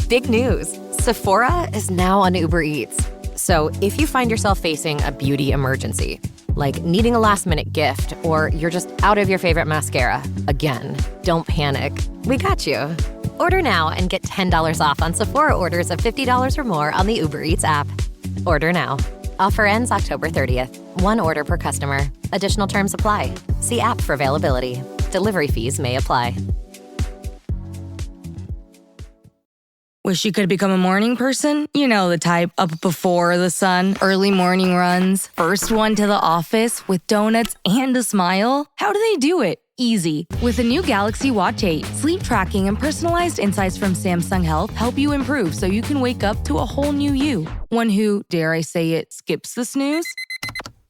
Big news! Sephora is now on Uber Eats. So if you find yourself facing a beauty emergency, like needing a last-minute gift, or you're just out of your favorite mascara, again, don't panic. We got you. Order now and get $10 off on Sephora orders of $50 or more on the Uber Eats app. Order now. Offer ends October 30th. One order per customer. Additional terms apply. See app for availability. Delivery fees may apply. Wish you could become a morning person? You know the type, up before the sun, early morning runs, first one to the office with donuts and a smile. How do they do it? Easy. With the new Galaxy Watch 8, sleep tracking and personalized insights from Samsung Health help you improve so you can wake up to a whole new you. One who, dare I say it, skips the snooze?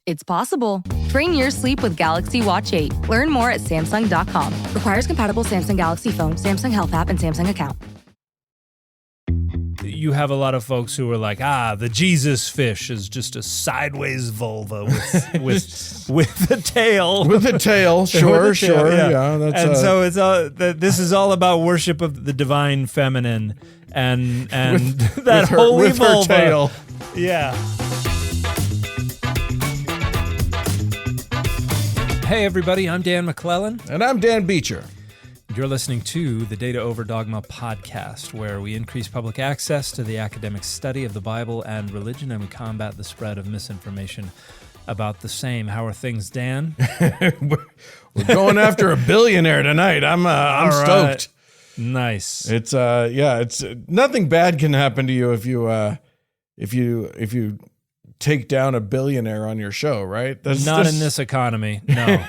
It's possible. Train your sleep with Galaxy Watch 8. Learn more at Samsung.com. Requires compatible Samsung Galaxy phone, Samsung Health app, and Samsung account. You have a lot of folks who are like, the Jesus fish is just a sideways vulva with a tail. With a tail, sure, yeah. So it's this is all about worship of the divine feminine and that holy with vulva. Her tail. Yeah. Hey everybody, I'm Dan McClellan. And I'm Dan Beecher. You're listening to the Data Over Dogma podcast, where we increase public access to the academic study of the Bible and religion, and we combat the spread of misinformation about the same. How are things, Dan? We're going after a billionaire tonight. I'm stoked. Nice. It's it's nothing bad can happen to you if you take down a billionaire on your show, right? Not in this economy, no.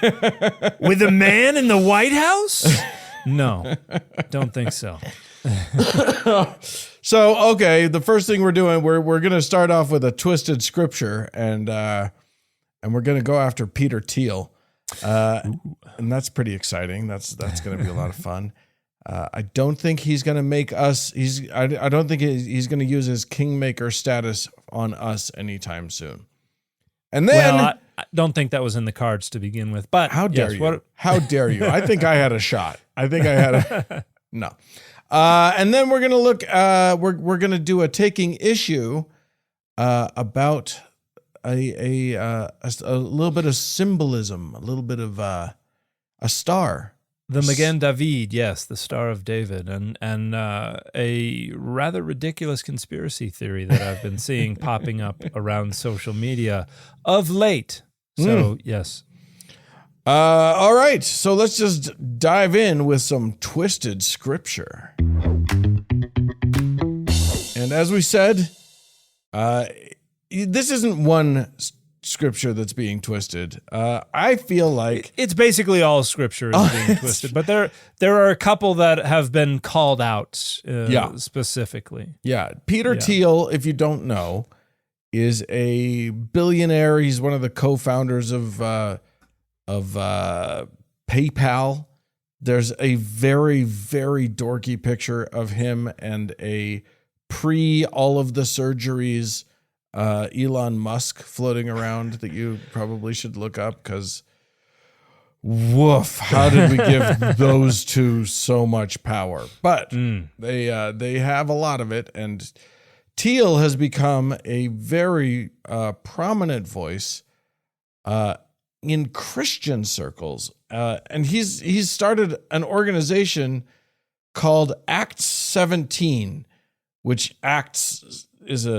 With a man in the White House? No, don't think so. So, okay, the first thing we're doing, we're going to start off with a twisted scripture, and we're going to go after Peter Thiel, and that's pretty exciting. That's going to be a lot of fun. I don't think he's going to make us. I don't think he's going to use his kingmaker status on us anytime soon. And then, I don't think that was in the cards to begin with. But how dare you? How dare you? I think I had a shot. No. And then we're going to look. We're going to do a taking issue about a little bit of symbolism, a little bit of a star. The Magen David, yes, the Star of David, and a rather ridiculous conspiracy theory that I've been seeing popping up around social media of late. So, yes. All right, so let's just dive in with some twisted scripture. And as we said, this isn't one scripture that's being twisted. I feel like it's basically all scripture is being twisted, but there are a couple that have been called out specifically. Yeah, Peter Thiel, if you don't know, is a billionaire. He's one of the co-founders of PayPal. There's a very, very dorky picture of him and a pre all of the surgeries Elon Musk floating around that you probably should look up, because woof, how did we give those two so much power? But they have a lot of it, and Thiel has become a very prominent voice in Christian circles, and he's started an organization called Acts 17, which Acts is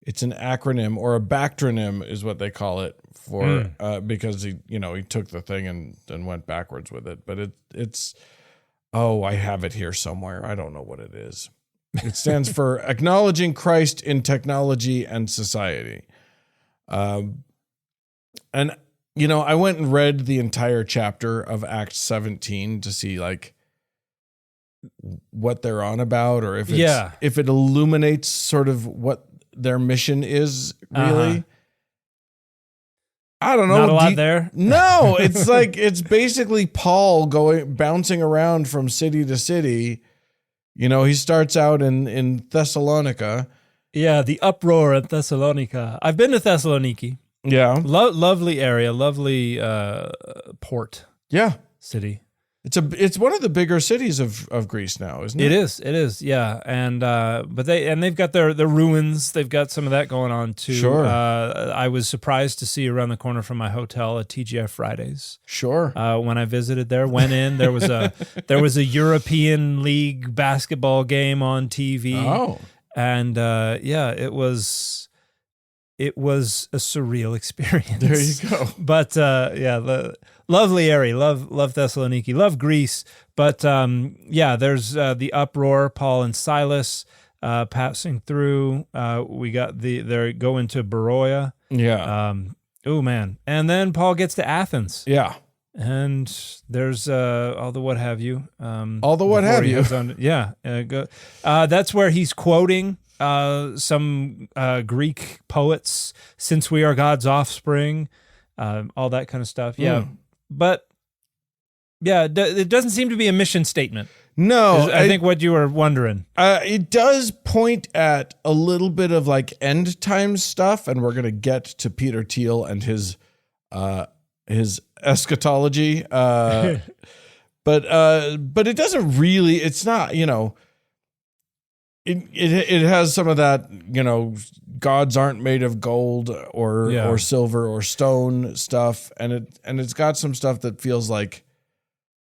it's an acronym, or a backtronym is what they call it, for because he took the thing and went backwards with it. But it's I have it here somewhere. I don't know what it is. It stands for Acknowledging Christ in Technology and Society. And I went and read the entire chapter of Acts 17 to see what they're on about, or if it illuminates sort of what their mission is really. I don't know. Not a lot there. No, it's it's basically Paul bouncing around from city to city. He starts out in Thessalonica. Yeah, the uproar at Thessalonica. I've been to Thessaloniki. Yeah. Lovely area, lovely port. Yeah. City. It's one of the bigger cities of Greece now, isn't it? It is, yeah. And they've got their ruins. They've got some of that going on too. Sure. I was surprised to see around the corner from my hotel a TGI Fridays. Sure. When I visited there, went in, there was a European League basketball game on TV. Oh. And it was a surreal experience. There you go. But lovely area, love Thessaloniki, love Greece. But there's the uproar. Paul and Silas passing through. We got they go into Beroia. Yeah. Oh man, and then Paul gets to Athens. Yeah. And there's all the what have you. All the what have you. That's where he's quoting some Greek poets, since we are God's offspring, all that kind of stuff. Yeah. But it doesn't seem to be a mission statement. No, I think what you were wondering. It does point at a little bit of like end time stuff, and we're going to get to Peter Thiel and his eschatology. But it doesn't really, it's not, it has some of that, gods aren't made of gold or silver or stone stuff. And it's got some stuff that feels like,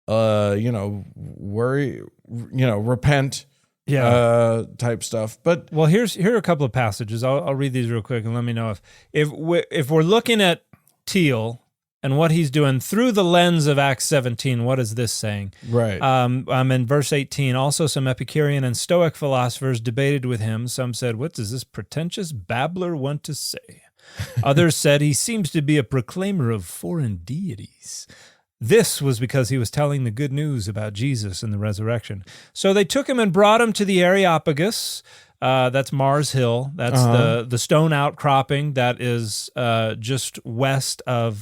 worry, repent, type stuff. But here are a couple of passages. I'll read these real quick and let me know if we're looking at Thiel and what he's doing through the lens of Acts 17, what is this saying? Right. In verse 18, also some Epicurean and Stoic philosophers debated with him. Some said, what does this pretentious babbler want to say? Others said, he seems to be a proclaimer of foreign deities. This was because he was telling the good news about Jesus and the resurrection. So they took him and brought him to the Areopagus. That's Mars Hill. That's the stone outcropping that is just west of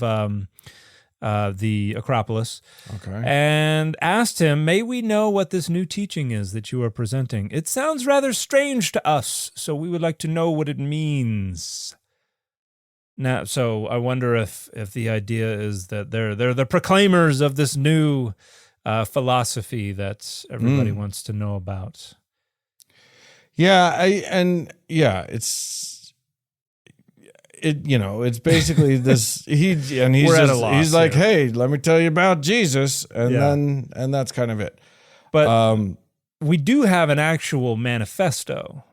the Acropolis. Okay. And asked him, may we know what this new teaching is that you are presenting? It sounds rather strange to us, so we would like to know what it means. Now, so I wonder if the idea is that they're the proclaimers of this new philosophy that everybody wants to know about. Yeah, it's basically this. He's like, hey, let me tell you about Jesus, and that's kind of it. But we do have an actual manifesto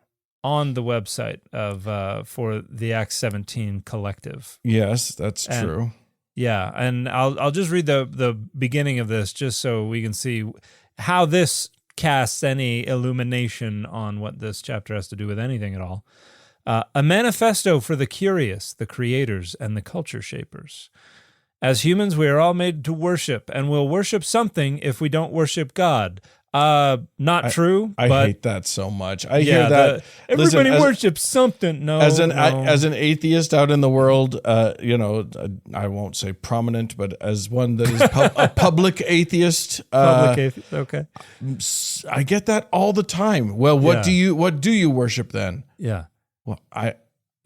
on the website of for the Acts 17 collective. Yes, that's true. Yeah, and I'll just read the beginning of this just so we can see how this casts any illumination on what this chapter has to do with anything at all. A manifesto for the curious, the creators, and the culture shapers. As humans, we are all made to worship, and we'll worship something if we don't worship God. Not true. I but hate that so much. I hear that everybody worships something. No, as an atheist out in the world, I won't say prominent, but as one that is a public atheist, okay. I get that all the time. Well, what do you worship then? Yeah. Well,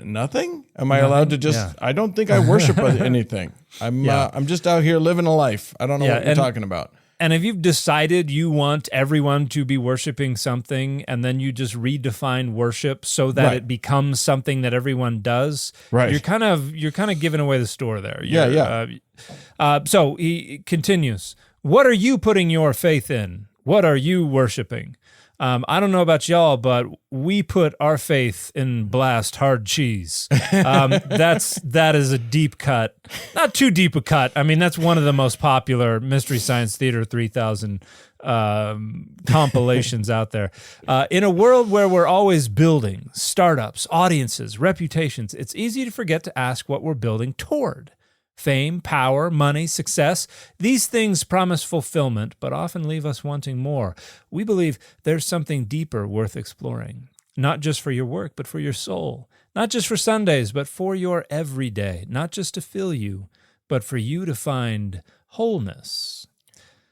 nothing. Am I allowed to just? Yeah. I don't think I worship anything. I'm just out here living a life. I don't know what you're talking about. And if you've decided you want everyone to be worshiping something, and then you just redefine worship so that it becomes something that everyone does, you're kind of giving away the store there. So he continues. What are you putting your faith in? What are you worshiping? I don't know about y'all, but we put our faith in blast hard cheese. That is a deep cut. Not too deep a cut. I mean, that's one of the most popular Mystery Science Theater 3000 compilations out there. In a world where we're always building startups, audiences, reputations, it's easy to forget to ask what we're building toward. Fame, power, money, success, these things promise fulfillment, but often leave us wanting more. We believe there's something deeper worth exploring, not just for your work, but for your soul, not just for Sundays, but for your everyday, not just to fill you, but for you to find wholeness.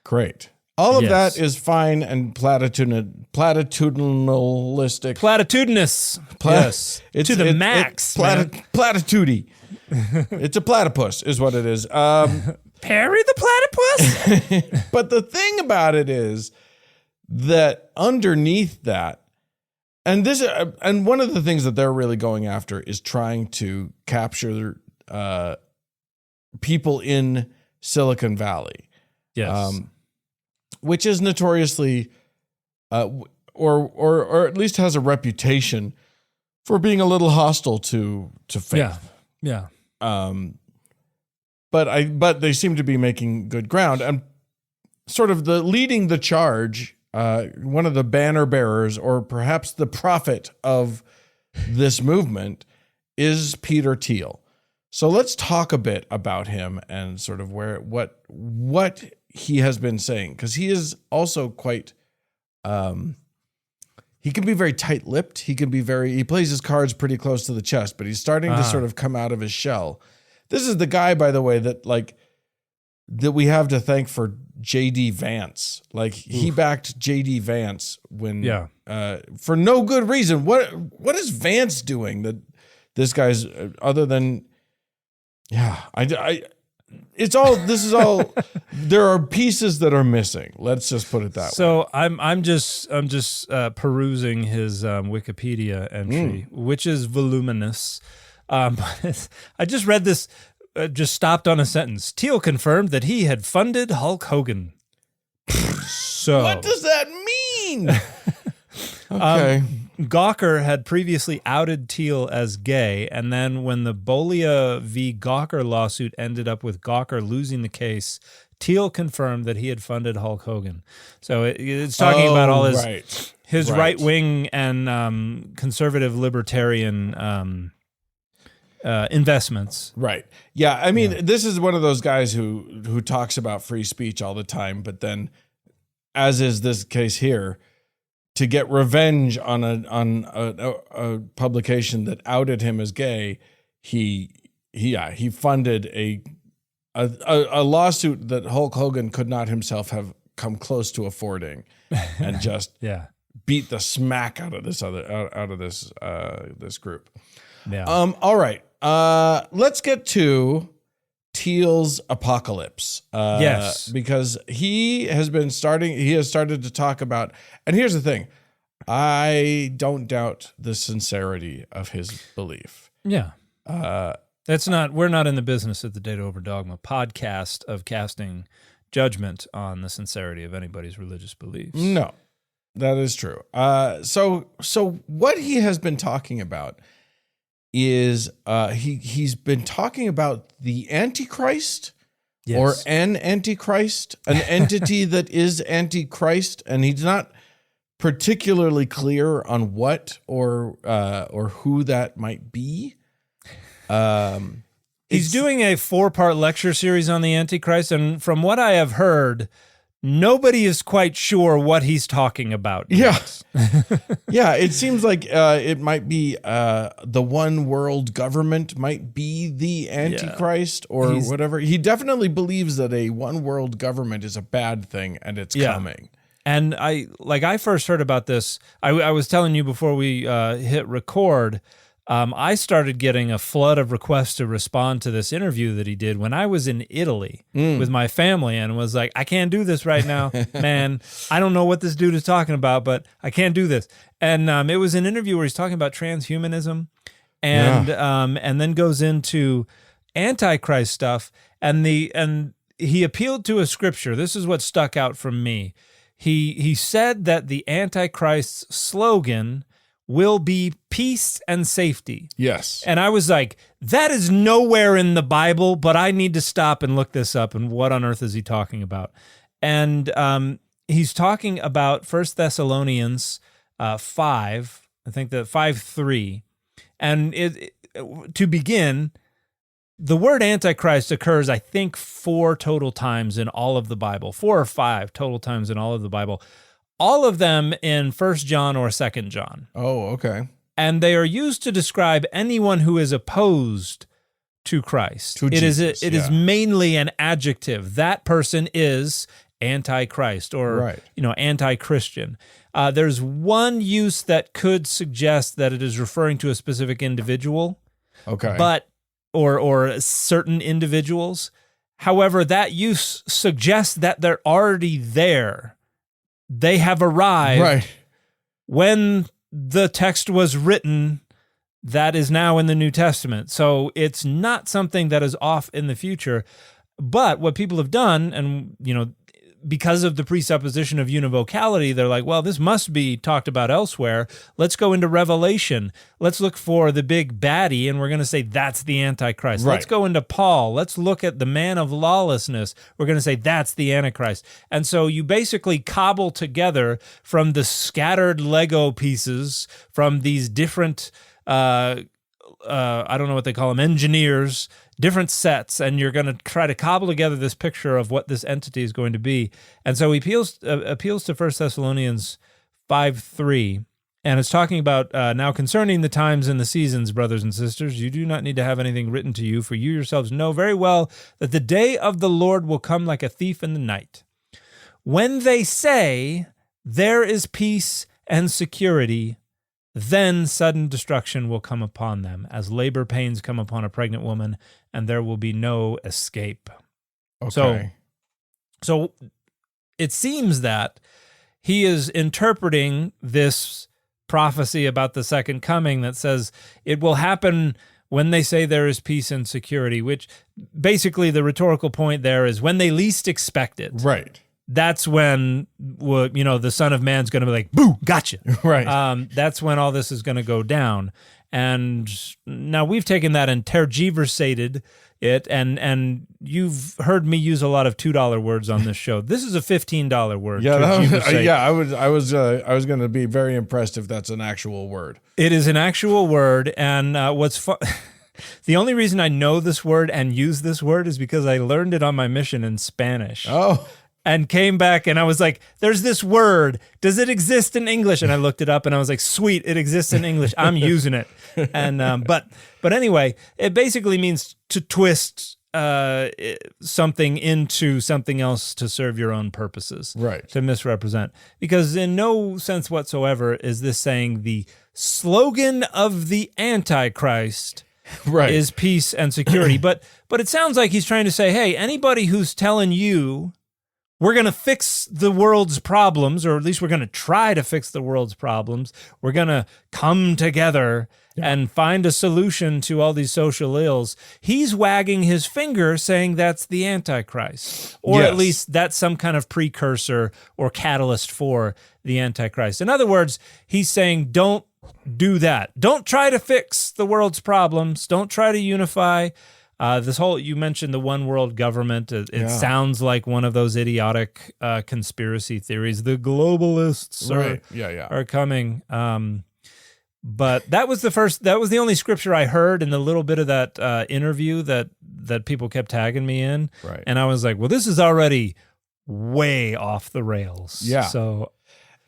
Great. All of that is fine and platitudinalistic. Platitudinous. Yes. It's to the max. Platitude. It's a platypus, is what it is. Perry the platypus? But the thing about it is that underneath that, and one of the things that they're really going after is trying to capture people in Silicon Valley. Yes. Which is notoriously, or at least has a reputation for being a little hostile to faith. Yeah. But they seem to be making good ground, and sort of leading the charge. One of the banner bearers, or perhaps the prophet of this movement, is Peter Thiel. So let's talk a bit about him and sort of what he has been saying, because he is also quite. He can be very tight-lipped. He plays his cards pretty close to the chest, but he's starting to sort of come out of his shell. This is the guy, by the way, that we have to thank for J.D. Vance. Like, he backed J.D. Vance when for no good reason. What is Vance doing that this guy's other than this is all there are pieces that are missing. Let's just put it that way. So I'm just perusing his Wikipedia entry, which is voluminous. But I just read this. Just stopped on a sentence. Thiel confirmed that he had funded Hulk Hogan. So what does that mean? Okay. Gawker had previously outed Thiel as gay, and then when the Bolia v. Gawker lawsuit ended up with Gawker losing the case, Thiel confirmed that he had funded Hulk Hogan. So it's talking about all his right-wing and conservative libertarian investments. Right. Yeah. I mean, this is one of those guys who talks about free speech all the time, but then, as is this case here, to get revenge on a publication that outed him as gay, he funded a lawsuit that Hulk Hogan could not himself have come close to affording, and just beat the smack out of this group. Yeah. All right. Let's get to Thiel's apocalypse. Yes. Because he has started to talk about, and here's the thing, I don't doubt the sincerity of his belief. Yeah. We're not in the business at the Data Over Dogma podcast of casting judgment on the sincerity of anybody's religious beliefs. No, that is true. So what he has been talking about is he's been talking about the Antichrist, or an Antichrist, an entity that is Antichrist, and he's not particularly clear on what or who that might be. He's doing a 4-part lecture series on the Antichrist, and from what I have heard, nobody is quite sure what he's talking about. Yeah. Yeah, it seems like it might be the one world government might be the Antichrist or whatever. He definitely believes that a one world government is a bad thing and it's coming. And I first heard about this. I was telling you before we hit record, I started getting a flood of requests to respond to this interview that he did when I was in Italy with my family, and was like, I can't do this right now, man. I don't know what this dude is talking about, but I can't do this. And it was an interview where he's talking about transhumanism, and then goes into Antichrist stuff, and he appealed to a scripture. This is what stuck out from me. He said that the Antichrist's slogan will be peace and safety. Yes. And I was like, that is nowhere in the Bible, but I need to stop and look this up, and what on earth is he talking about? And he's talking about 1 Thessalonians 5, I think that 5:3. And to begin, the word Antichrist occurs, I think, 4 total times in all of the Bible, 4 or 5 total times in all of the Bible. All of them in 1 John or 2 John. Oh, okay. And they are used to describe anyone who is opposed to Christ. It is mainly an adjective. That person is antichrist or anti-Christian. There's one use that could suggest that it is referring to a specific individual. Okay. But or certain individuals. However, that use suggests that they're already there. They have arrived. Right. When the text was written, that is now in the New Testament. So it's not something that is off in the future. But what people have done, and because of the presupposition of univocality, they're like, well, this must be talked about elsewhere. Let's go into Revelation. Let's look for the big baddie, and we're going to say that's the Antichrist. Right. Let's go into Paul. Let's look at the man of lawlessness. We're going to say that's the Antichrist. And so you basically cobble together from the scattered Lego pieces, from these different, I don't know what they call them, engineers, different sets, and you're going to try to cobble together this picture of what this entity is going to be. And so he appeals to 1 Thessalonians 5:3, and it's talking about now concerning the times and the seasons, brothers and sisters, you do not need to have anything written to you, for you yourselves know very well that the day of the Lord will come like a thief in the night. When they say, there is peace and security, then sudden destruction will come upon them, as labor pains come upon a pregnant woman, and there will be no escape. Okay. So it seems that he is interpreting this prophecy about the second coming that says it will happen when they say there is peace and security, which basically the rhetorical point there is when they least expect it. Right. That's when, the Son of Man's going to be like, boo, gotcha. Right. That's when all this is going to go down. And now we've taken that and tergiversated it, and you've heard me use a lot of $2 words on this show. This is a $15 word. Yeah, I was going to be very impressed if that's an actual word. It is an actual word, and the only reason I know this word and use this word is because I learned it on my mission in Spanish. Oh. And came back and I was like, there's this word. Does it exist in English? And I looked it up and I was like, sweet, it exists in English. I'm using it. And but anyway, it basically means to twist something into something else to serve your own purposes. Right. To misrepresent. Because in no sense whatsoever is this saying the slogan of the Antichrist is peace and security. But it sounds like he's trying to say, hey, anybody who's telling you we're going to fix the world's problems, or at least we're going to try to fix the world's problems. We're going to come together and find a solution to all these social ills. He's wagging his finger saying that's the Antichrist, or at least that's some kind of precursor or catalyst for the Antichrist. In other words, he's saying don't do that. Don't try to fix the world's problems. Don't try to unify. You mentioned the one world government. It sounds like one of those idiotic conspiracy theories. The globalists are coming. But that was the only scripture I heard in the little bit of that interview that people kept tagging me in. Right. And I was like, well, this is already way off the rails. Yeah. So,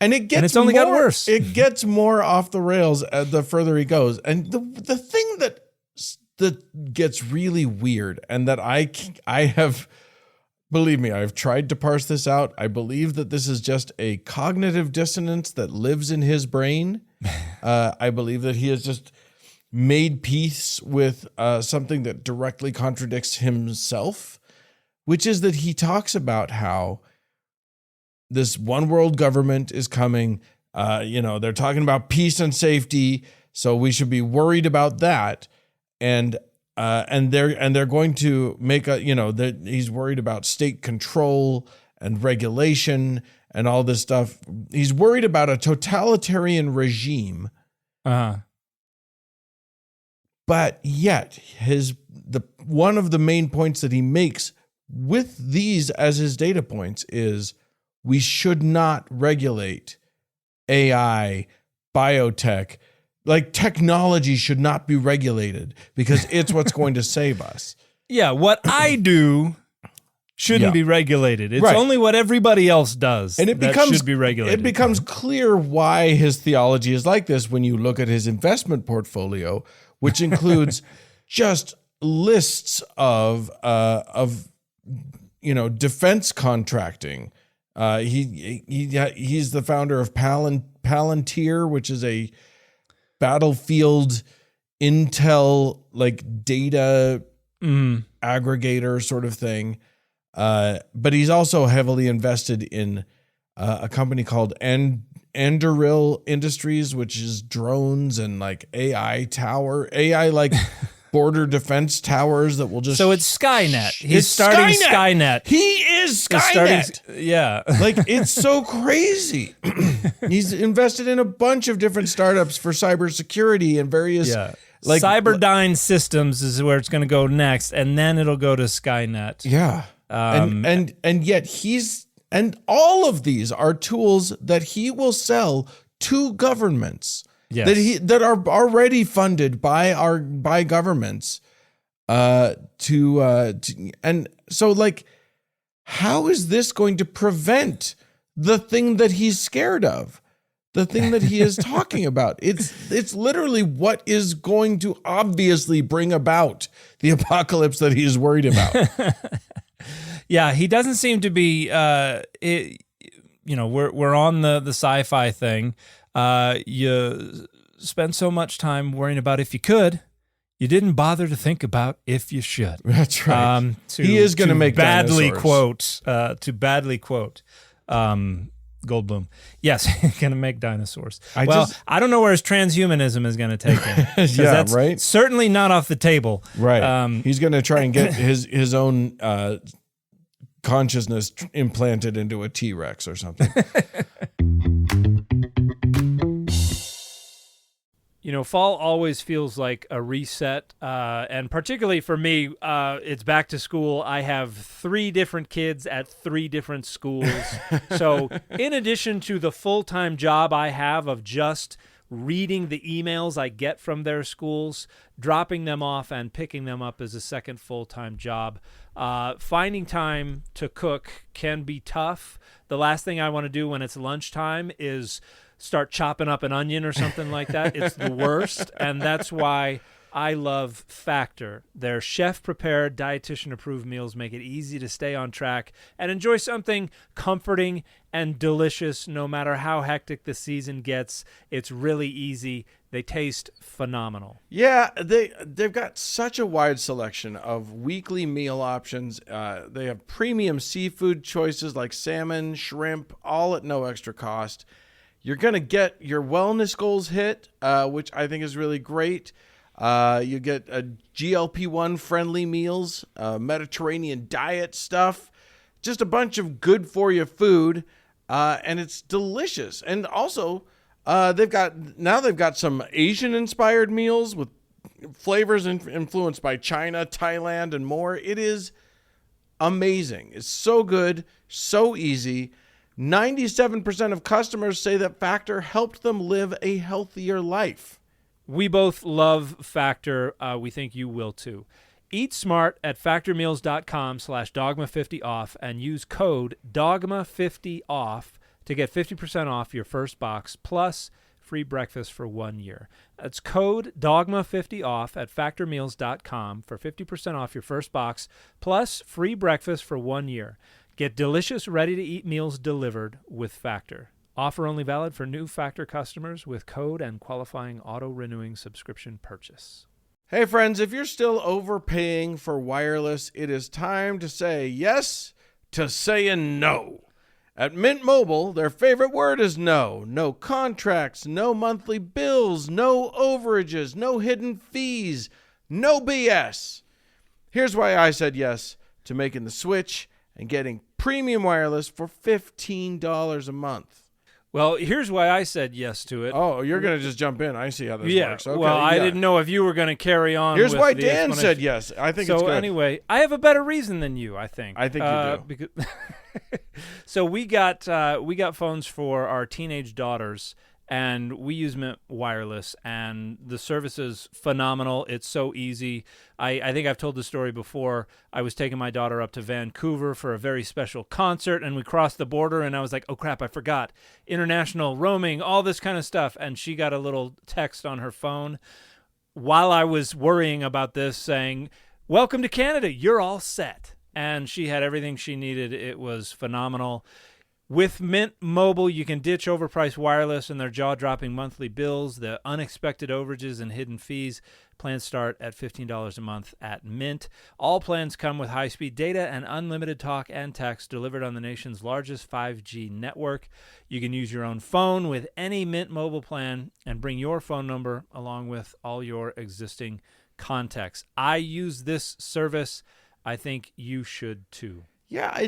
and it's only got worse. It gets more off the rails the further he goes. And the thing that gets really weird, and that I have, believe me, I've tried to parse this out. I believe that this is just a cognitive dissonance that lives in his brain. I believe that he has just made peace with something that directly contradicts himself, which is that he talks about how this one world government is coming. They're talking about peace and safety, so we should be worried about that. And they're going to make he's worried about state control and regulation and all this stuff. He's worried about a totalitarian regime. Uh-huh. But yet one of the main points that he makes with these as his data points is we should not regulate AI, biotech. Like, technology should not be regulated because it's what's going to save us. Yeah, what I do shouldn't be regulated. It's only what everybody else does and should be regulated. It becomes clear why his theology is like this when you look at his investment portfolio, which includes just lists of defense contracting. He's the founder of Palantir, which is a battlefield intel, like data aggregator sort of thing. But he's also heavily invested in a company called Anduril Industries, which is drones and like AI like border defense towers that will just. So it's Skynet. He's starting Skynet. He is Skynet. Yeah. Like, it's so crazy. He's invested in a bunch of different startups for cybersecurity and various. Yeah. Like Cyberdyne Systems is where it's going to go next, and then it'll go to Skynet. Yeah. And yet and all of these are tools that he will sell to governments. Yes. That are already funded by governments and so, like, how is this going to prevent the thing that he's scared of, the thing that he is talking about? It's literally what is going to obviously bring about the apocalypse that he's worried about. Yeah, he doesn't seem to be. We're on the sci-fi thing. You spend so much time worrying about if you could, you didn't bother to think about if you should. That's right. He is going to make badly dinosaurs. quote Goldblum. Yes, going to make dinosaurs. I don't know where his transhumanism is going to take him. Yeah, that's right. Certainly not off the table. Right. He's going to try and get his own consciousness implanted into a T-Rex or something. Fall always feels like a reset, and particularly for me, it's back to school. I have 3 different kids at 3 different schools. So in addition to the full-time job I have of just reading the emails I get from their schools, dropping them off and picking them up as a second full-time job, finding time to cook can be tough. The last thing I want to do when it's lunchtime is start chopping up an onion or something like that. It's the worst, and that's why I love Factor. Their chef-prepared, dietitian-approved meals make it easy to stay on track and enjoy something comforting and delicious no matter how hectic the season gets. It's really easy. They taste phenomenal. Yeah, they've got such a wide selection of weekly meal options. They have premium seafood choices like salmon, shrimp, all at no extra cost. You're going to get your wellness goals hit, which I think is really great. You get a GLP-1 friendly meals, Mediterranean diet stuff, just a bunch of good for you food, and it's delicious. And also, they've got some Asian inspired meals with flavors influenced by China, Thailand, and more. It is amazing. It's so good, so easy. 97% of customers say that Factor helped them live a healthier life. We both love Factor. We think you will too. Eat smart at factormeals.com/dogma50off and use code dogma50off to get 50% off your first box plus free breakfast for 1 year. That's code dogma50off at factormeals.com for 50% off your first box plus free breakfast for 1 year. Get delicious, ready-to-eat meals delivered with Factor. Offer only valid for new Factor customers with code and qualifying auto-renewing subscription purchase. Hey, friends, if you're still overpaying for wireless, it is time to say yes to saying no. At Mint Mobile, their favorite word is no. No contracts, no monthly bills, no overages, no hidden fees, no BS. Here's why I said yes to making the switch and getting premium wireless for $15 a month. Well, here's why I said yes to it. Oh, you're going to just jump in. I see how this works. Okay, well, I didn't know if you were going to carry on. Here's with why the Dan said yes. I think it's good. So anyway, I have a better reason than you, I think. I think you do. So we got phones for our teenage daughters, and we use Mint Wireless, and the service is phenomenal. It's so easy. I think I've told the story before. I was taking my daughter up to Vancouver for a very special concert, and we crossed the border, and I was like, oh, crap, I forgot. International roaming, all this kind of stuff. And she got a little text on her phone while I was worrying about this saying, welcome to Canada, you're all set. And she had everything she needed. It was phenomenal. With Mint Mobile, you can ditch overpriced wireless and their jaw-dropping monthly bills, the unexpected overages and hidden fees. Plans start at $15 a month at Mint. All plans come with high-speed data and unlimited talk and text delivered on the nation's largest 5G network. You can use your own phone with any Mint Mobile plan and bring your phone number along with all your existing contacts. I use this service. I think you should too. Yeah,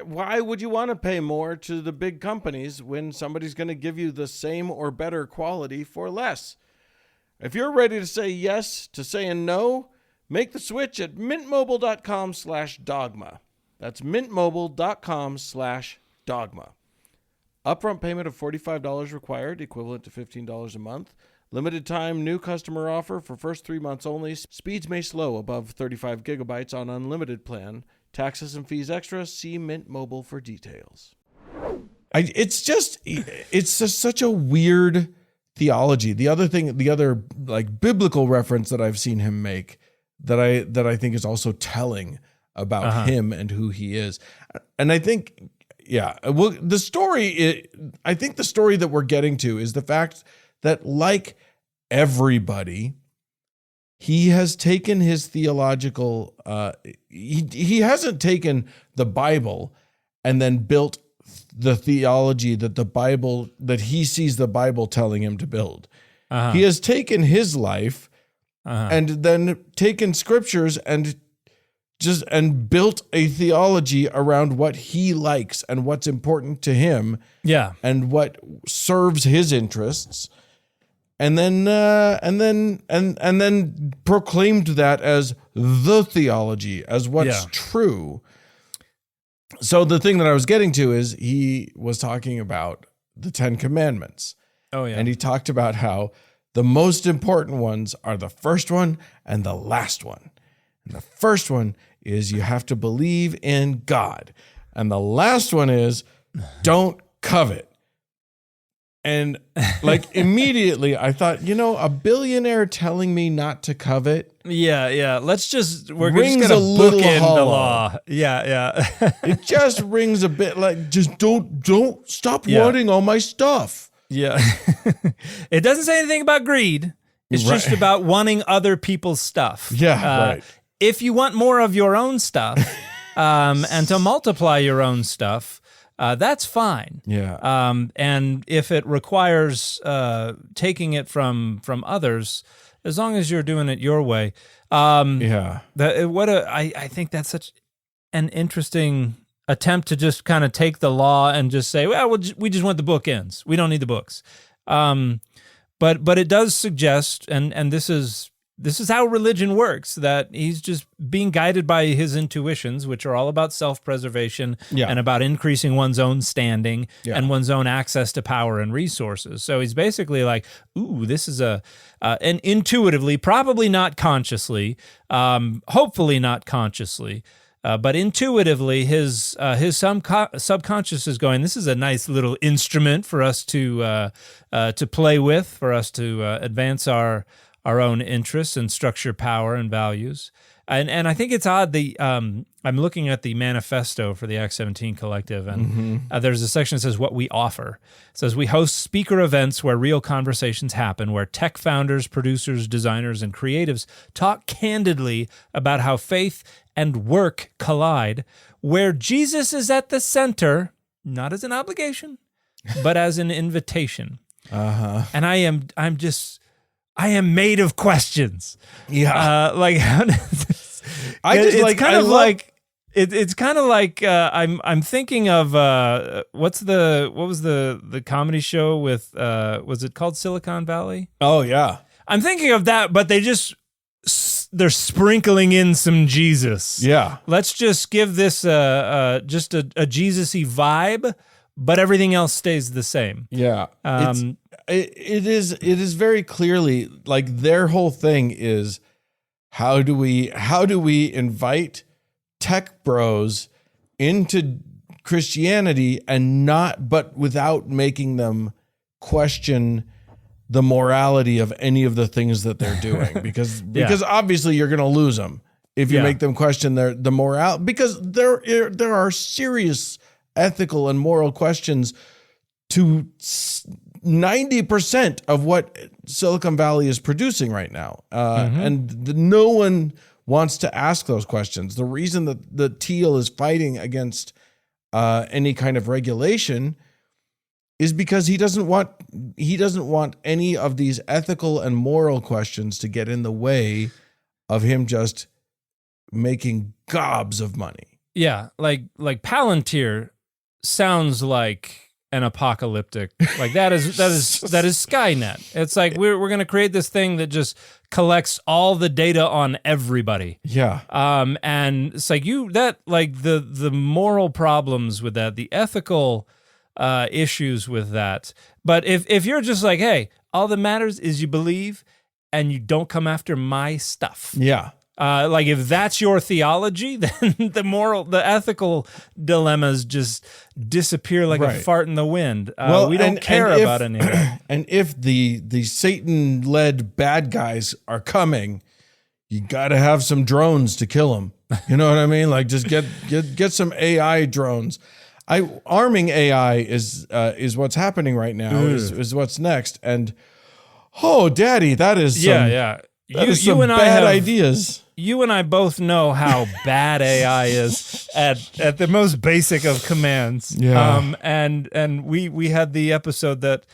why would you want to pay more to the big companies when somebody's going to give you the same or better quality for less? If you're ready to say yes to saying no, make the switch at mintmobile.com/dogma. That's mintmobile.com/dogma. Upfront payment of $45 required, equivalent to $15 a month. Limited time new customer offer for first 3 months only. Speeds may slow above 35 gigabytes on unlimited plan. Taxes and fees extra. See Mint Mobile for details. It's just such a weird theology. The other like biblical reference that I've seen him make that I think is also telling about him and who he is. And I think, well, I think the story that we're getting to is the fact that, like everybody, he has taken his theological, he hasn't taken the Bible and then built the theology that he sees the Bible telling him to build. He has taken his life and then taken scriptures and built a theology around what he likes and what's important to him. Yeah. And what serves his interests. And then proclaimed that as the theology, as what's true. So the thing that I was getting to is he was talking about the 10 Commandments. Oh, yeah. And he talked about how the most important ones are the first one and the last one. And the first one is you have to believe in God. And the last one is don't covet. And like immediately I thought, a billionaire telling me not to covet. Yeah. We're just going to bookend the law. Yeah. It just rings a bit like, just don't stop wanting all my stuff. Yeah. It doesn't say anything about greed. It's just about wanting other people's stuff. Yeah. Right. If you want more of your own stuff and to multiply your own stuff, that's fine. Yeah. And if it requires taking it from others, as long as you're doing it your way. I think that's such an interesting attempt to just kind of take the law and just say, well, we just want the bookends. We don't need the books. But it does suggest, and this is how religion works, that he's just being guided by his intuitions, which are all about self-preservation and about increasing one's own standing and one's own access to power and resources. So he's basically like, ooh, this is and intuitively, probably not consciously, hopefully not consciously, but intuitively, his subconscious is going, this is a nice little instrument for us to play with, for us to advance our own interests and structure power and values. And I think it's odd, I'm looking at the manifesto for the Acts 17 Collective, and there's a section that says what we offer. It says we host speaker events where real conversations happen, where tech founders, producers, designers, and creatives talk candidly about how faith and work collide, where Jesus is at the center, not as an obligation, but as an invitation. And I am made of questions. Yeah. It's kind of like I'm thinking of what was the comedy show with was it called Silicon Valley? Oh yeah. I'm thinking of that, but they're sprinkling in some Jesus. Yeah. Let's just give this just a Jesus-y vibe, but everything else stays the same. Yeah. It is very clearly like their whole thing is how do we invite tech bros into Christianity but without making them question the morality of any of the things that they're doing because obviously you're going to lose them if you make them question the morale, because there are serious ethical and moral questions to 90% of what Silicon Valley is producing right now. And no one wants to ask those questions. The reason that the Thiel is fighting against any kind of regulation is because he doesn't want any of these ethical and moral questions to get in the way of him just making gobs of money. Yeah, like Palantir sounds like an apocalyptic, like that is Skynet. It's like we're going to create this thing that just collects all the data on everybody. Yeah. And it's like the moral problems with that, the ethical issues with that. But if you're just like, hey, all that matters is you believe and you don't come after my stuff. Yeah. Like if that's your theology, then the ethical dilemmas just disappear like a fart in the wind. We don't care about any of that. And if the Satan-led bad guys are coming, you got to have some drones to kill them. You know what I mean? Like just get some AI drones. Arming AI is what's happening right now. Is what's next. And Daddy, that is some, some bad ideas. You and I both know how bad AI is at the most basic of commands. Yeah. And we had the episode that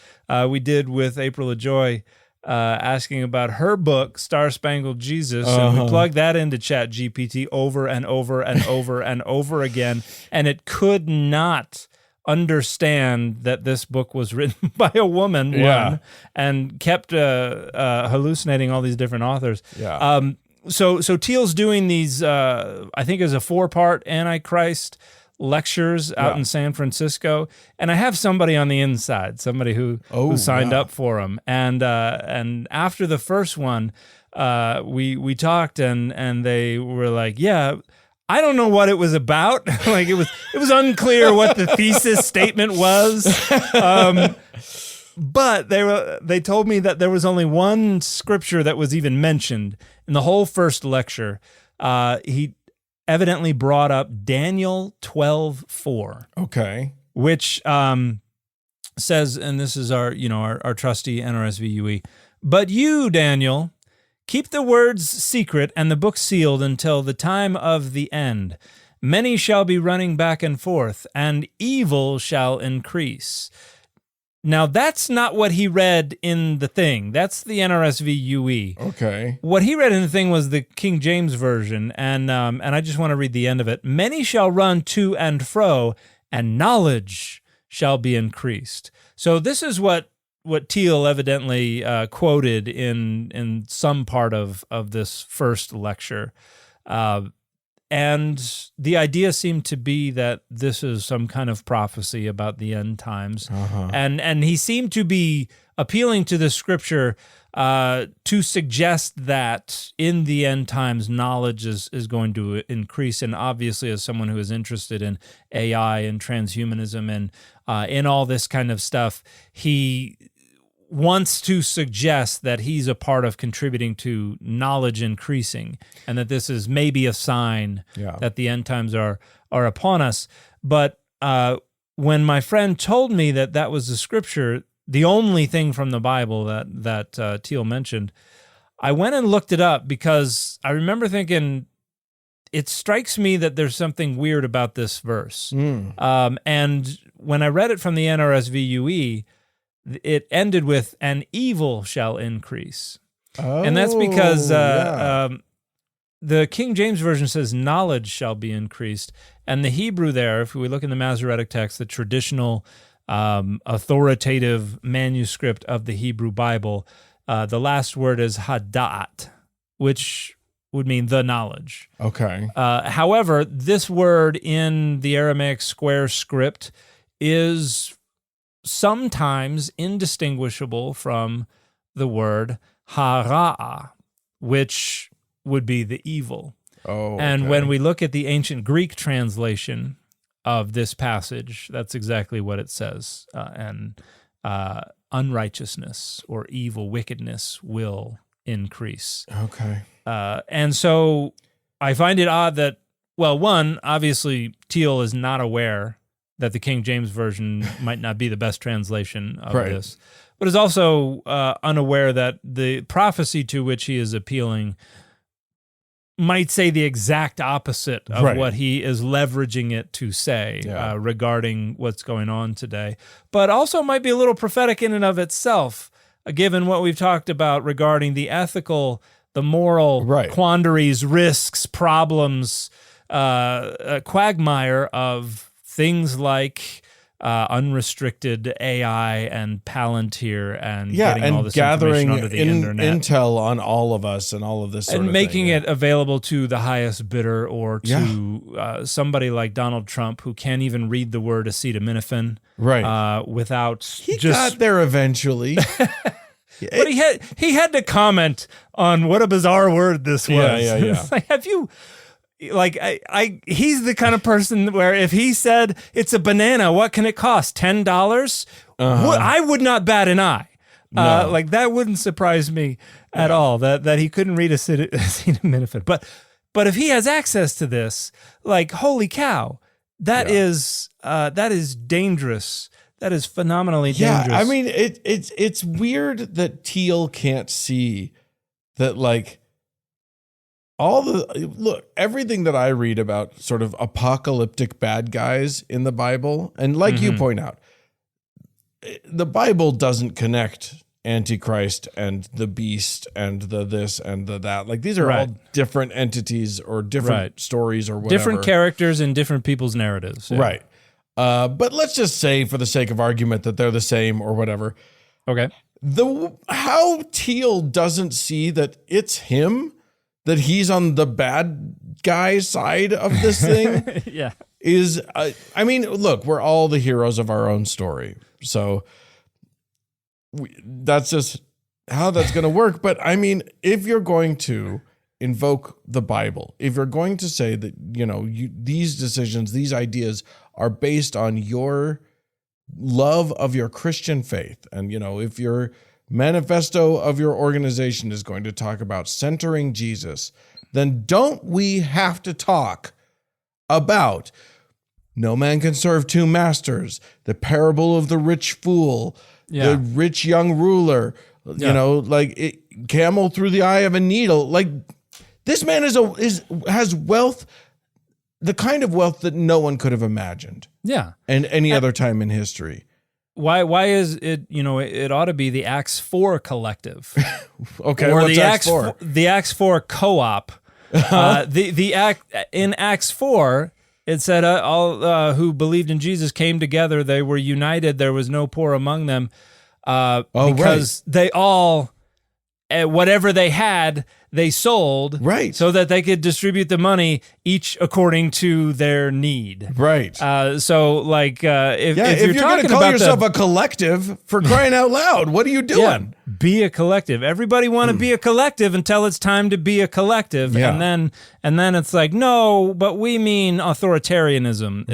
we did with April LaJoy asking about her book, Star Spangled Jesus, and we plugged that into ChatGPT over and over and over and over again, and it could not understand that this book was written by a woman, and kept hallucinating all these different authors. Yeah. So Thiel's doing these, I think is a 4-part Antichrist lectures out in San Francisco, and I have somebody on the inside, somebody who signed up for them, and after the first one, we talked, and they were like, yeah, I don't know what it was about. Like it was unclear what the thesis statement was. But they told me that there was only one scripture that was even mentioned in the whole first lecture. He evidently brought up Daniel 12:4. Okay. Which says, and this is our trusty NRSV UE, but you, Daniel, keep the words secret and the book sealed until the time of the end. Many shall be running back and forth, and evil shall increase. Now, that's not what he read in the thing. That's the NRSV UE. Okay. What he read in the thing was the King James Version, and I just want to read the end of it. Many shall run to and fro, and knowledge shall be increased. So this is what Thiel evidently quoted in some part of this first lecture. And the idea seemed to be that this is some kind of prophecy about the end times. And he seemed to be appealing to the scripture to suggest that in the end times, knowledge is going to increase. And obviously, as someone who is interested in AI and transhumanism and in all this kind of stuff, he wants to suggest that he's a part of contributing to knowledge increasing, and that this is maybe a sign that the end times are upon us. But when my friend told me that was the scripture, the only thing from the Bible that Thiel mentioned, I went and looked it up because I remember thinking, it strikes me that there's something weird about this verse. And when I read it from the NRSV UE, it ended with, "and evil shall increase." And that's because the King James Version says, "knowledge shall be increased." And the Hebrew there, if we look in the Masoretic text, the traditional authoritative manuscript of the Hebrew Bible, the last word is hadat, which would mean the knowledge. Okay. However, this word in the Aramaic square script is sometimes indistinguishable from the word hara'a, which would be the evil. And when we look at the ancient Greek translation of this passage, that's exactly what it says. And unrighteousness or evil, wickedness will increase. Okay. And so I find it odd that, well, one, obviously Thiel is not aware that the King James Version might not be the best translation of Right. this, but is also unaware that the prophecy to which he is appealing might say the exact opposite of Right. what he is leveraging it to say Yeah. regarding what's going on today, but also might be a little prophetic in and of itself, given what we've talked about regarding the ethical, the moral Right. quandaries, risks, problems, quagmire of things like unrestricted AI and Palantir and getting all and this gathering information onto the internet. intel on all of us and all of this sort And of making thing, it available to the highest bidder or to somebody like Donald Trump who can't even read the word acetaminophen right. without He just. got there eventually. But he had to comment on what a bizarre word this was. Yeah. It's like, have you? Like he's the kind of person where if he said it's a banana, what can it cost? $10? I would not bat an eye. No. Like that wouldn't surprise me at all. That he couldn't read acetaminophen. But if he has access to this, like holy cow, that is dangerous. That is phenomenally dangerous. Yeah, I mean it's weird that Thiel can't see that, like, everything that I read about sort of apocalyptic bad guys in the Bible, and like you point out, the Bible doesn't connect Antichrist and the beast and the this and the that. Like these are all different entities or different stories or whatever. Different characters in different people's narratives. Yeah. Right. But let's just say, for the sake of argument, that they're the same or whatever. Okay. How Thiel doesn't see that it's him, that he's on the bad guy side of this thing Yeah. is, I mean, look, we're all the heroes of our own story. So that's just how that's going to work. But I mean, if you're going to invoke the Bible, if you're going to say that, these decisions, these ideas are based on your love of your Christian faith, and, if your manifesto of your organization is going to talk about centering Jesus, then don't we have to talk about no man can serve two masters, the parable of the rich fool, the rich young ruler, camel through the eye of a needle. Like, this man has wealth, the kind of wealth that no one could have imagined. Yeah. And any other time in history. Why is it, it ought to be the Acts 4 collective. Okay, or what's the Acts 4? The Acts 4 co-op. In Acts 4, it said all who believed in Jesus came together. They were united. There was no poor among them because they all, whatever they had, they sold, so that they could distribute the money each according to their need. If you're going to call yourself a collective, for crying out loud, what are you doing? Yeah, be a collective. Everybody want to be a collective until it's time to be a collective, and then it's like, no, but we mean authoritarianism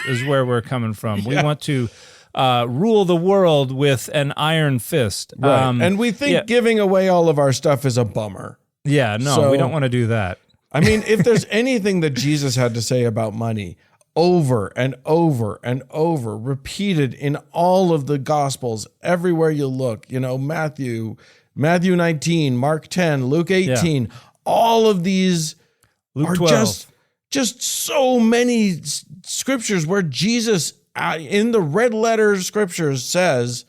is where we're coming from. We want to rule the world with an iron fist, and we think giving away all of our stuff is a bummer. Yeah, no, we don't want to do that. I mean, if there's anything that Jesus had to say about money over and over and over, repeated in all of the Gospels, everywhere you look, Matthew 19, Mark 10, Luke 18, all of these Luke are 12. just so many scriptures where Jesus, in the red letter scriptures, says,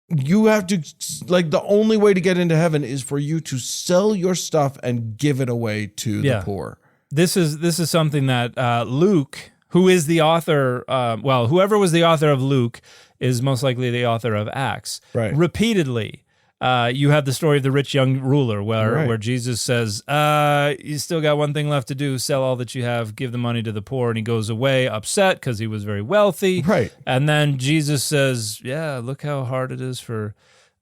you have to, like, the only way to get into heaven is for you to sell your stuff and give it away to the poor. This is something that Luke, who is the author, whoever was the author of Luke is most likely the author of Acts. Right. Repeatedly, you have the story of the rich young ruler where Jesus says, you still got one thing left to do, sell all that you have, give the money to the poor, and he goes away upset because he was very wealthy. Right. And then Jesus says, look how hard it is for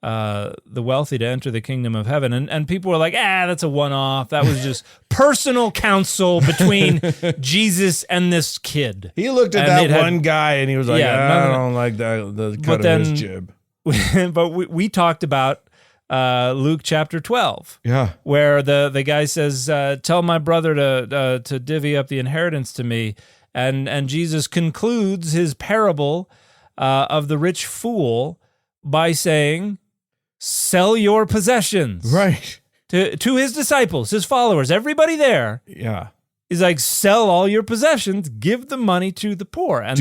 the wealthy to enter the kingdom of heaven. And people were like, that's a one-off. That was just personal counsel between Jesus and this kid. He looked at that one guy and he was like, I don't like the cut of his jib. But we talked about Luke chapter 12, where the guy says, tell my brother to divvy up the inheritance to me. And Jesus concludes his parable of the rich fool by saying, sell your possessions. Right. To his disciples, his followers, everybody there. Yeah. He's like, sell all your possessions, give the money to the poor. And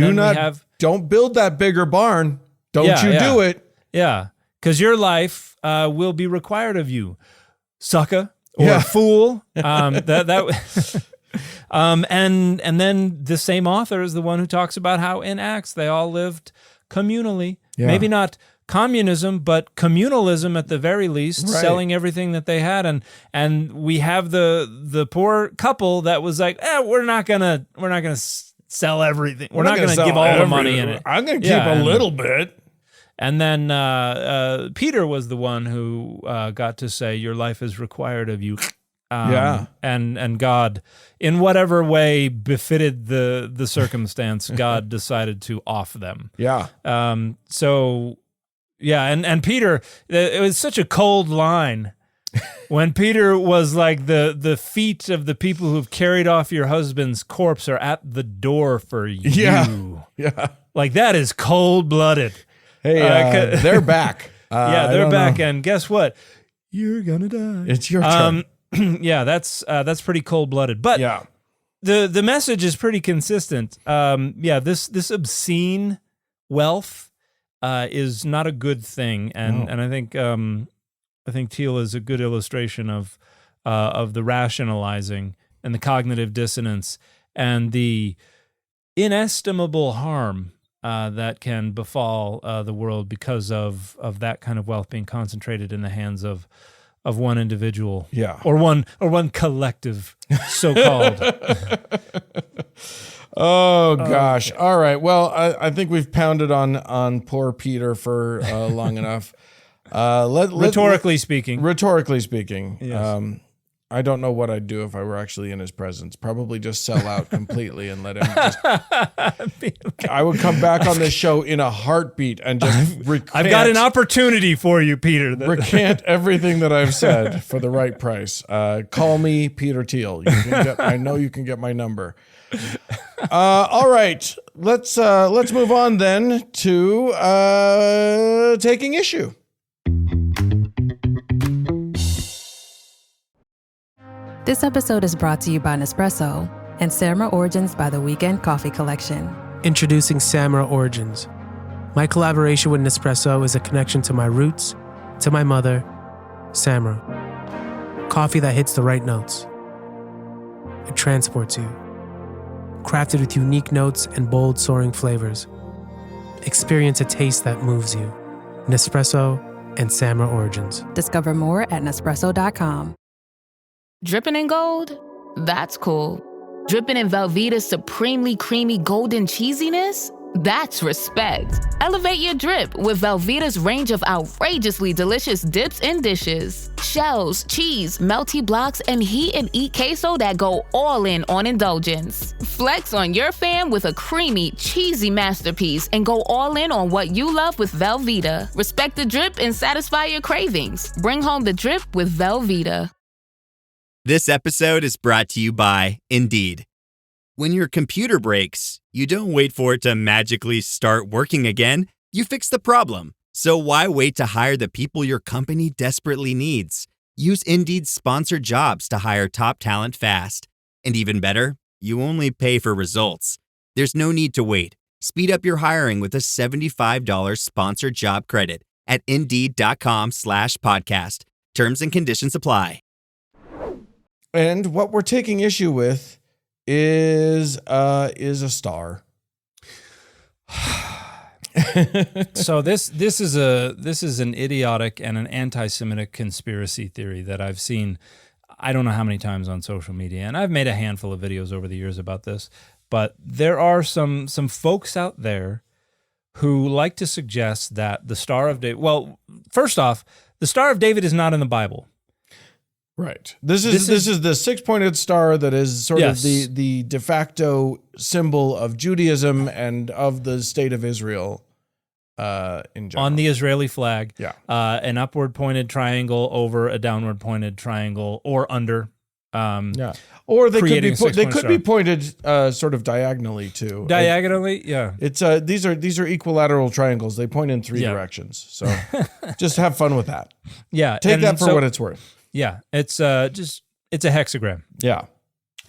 don't build that bigger barn. Don't do it. Yeah, because your life will be required of you, sucker or fool. And then the same author is the one who talks about how in Acts they all lived communally. Yeah. Maybe not communism, but communalism at the very least, selling everything that they had, and we have the poor couple that was like, we're not gonna sell everything. We're not gonna give all the money in it. I'm gonna keep a little bit. And then Peter was the one who got to say, your life is required of you. And God, in whatever way befitted the circumstance, God decided to off them. Yeah. And Peter, it was such a cold line when Peter was like, the feet of the people who've carried off your husband's corpse are at the door for you. Yeah. Like, that is cold-blooded. Hey, they're back. They're back, and guess what? You're gonna die. It's your turn. That's pretty cold-blooded. But the message is pretty consistent. This obscene wealth is not a good thing, and I think Thiel is a good illustration of the rationalizing and the cognitive dissonance and the inestimable harm that can befall the world because of that kind of wealth being concentrated in the hands of one individual, or one collective, so-called. Oh gosh! All right. Well, I think we've pounded on poor Peter for long enough. Rhetorically speaking. Yes. I don't know what I'd do if I were actually in his presence. Probably just sell out completely and let him just... I would come back on this show in a heartbeit and just recant... I've got an opportunity for you, Peter. Recant everything that I've said for the right price. Call me Peter Thiel. I know you can get my number. All right. Let's move on then to taking issue. This episode is brought to you by Nespresso and Samra Origins by the Weekend Coffee Collection. Introducing Samra Origins. My collaboration with Nespresso is a connection to my roots, to my mother, Samra. Coffee that hits the right notes. It transports you. Crafted with unique notes and bold, soaring flavors. Experience a taste that moves you. Nespresso and Samra Origins. Discover more at Nespresso.com. Dripping in gold? That's cool. Dripping in Velveeta's supremely creamy golden cheesiness? That's respect. Elevate your drip with Velveeta's range of outrageously delicious dips and dishes. Shells, cheese, melty blocks, and heat and eat queso that go all in on indulgence. Flex on your fam with a creamy, cheesy masterpiece and go all in on what you love with Velveeta. Respect the drip and satisfy your cravings. Bring home the drip with Velveeta. This episode is brought to you by Indeed. When your computer breaks, you don't wait for it to magically start working again. You fix the problem. So why wait to hire the people your company desperately needs? Use Indeed's sponsored jobs to hire top talent fast. And even better, you only pay for results. There's no need to wait. Speed up your hiring with a $75 sponsored job credit at Indeed.com/podcast. Terms and conditions apply. And what we're taking issue with is a star. So this is an idiotic and an anti-Semitic conspiracy theory that I've seen I don't know how many times on social media, and I've made a handful of videos over the years about this, but there are some folks out there who like to suggest that the Star of David, well, first off, the Star of David is not in the Bible. Right. This is the six-pointed star that is sort of the de facto symbol of Judaism and of the state of Israel in general. On the Israeli flag. Yeah. An upward pointed triangle over a downward pointed triangle or under. Yeah. Or they creating a could six-point be star. pointed sort of diagonally too. Diagonally, yeah. It's these are equilateral triangles. They point in three directions. So just have fun with that. Yeah. Take and that for so- what it's worth. Yeah, it's a hexagram. Yeah.